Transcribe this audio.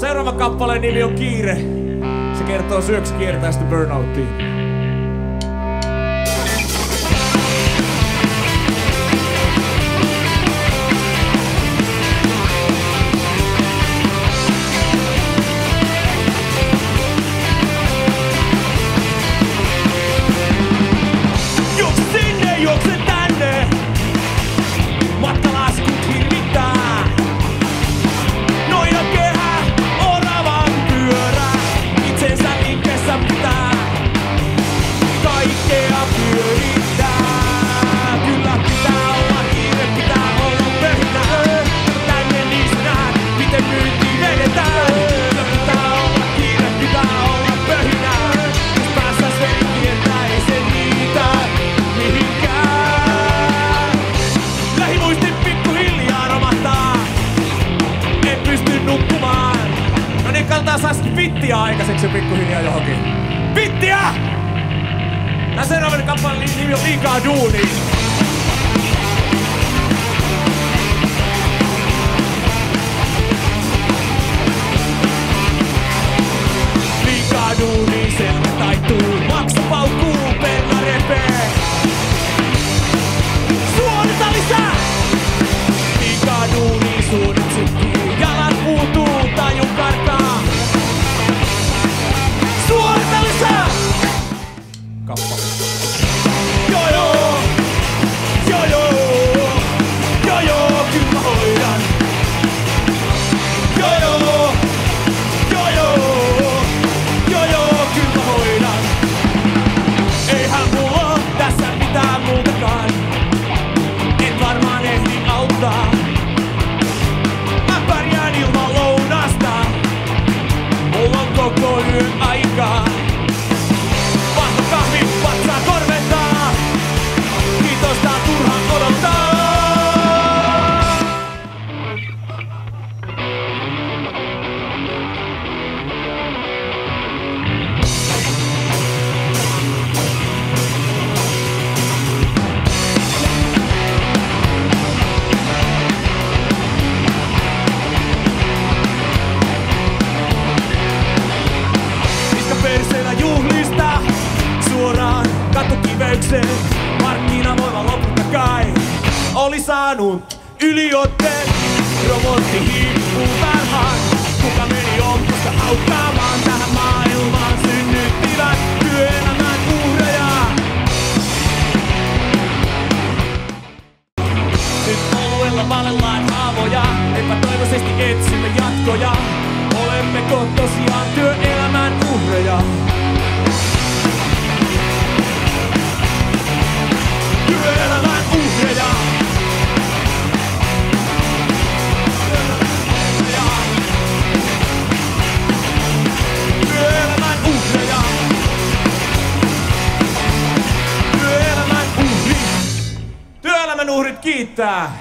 Seuraava kappaleen nimi on Kiire. Se kertoo syöksykiertäistä burnouttiin. Saisi vittiä aikaiseksi pikkuhiljaa johonkin. Vittiä! Tää seuraavana kappaleen nimi on Liikaa duunia. Liikaa duunia, selkä taittuu, maksa paukkuu, perna repee. Suorita lisää! Liikaa duunia, suunnit sykkii, jalat puutuu, tajun karkaa. Markkinavoima lopulta kai oli saanut yliotteen. Robotti hiippuu tarhaan. Kuka meni ompusta auttaamaan tähän maailmaan? Synnyttivät työelämän uhreja. Nyt oluella valellaan haavoja. Epätoivoisesti etsimme jatkoja. Olemmeko tosiaan työelämän uhreja? Työelämän uhreja. Työelämän uhreja. Työelämän uhrit. Työelämän uhrit kiittää.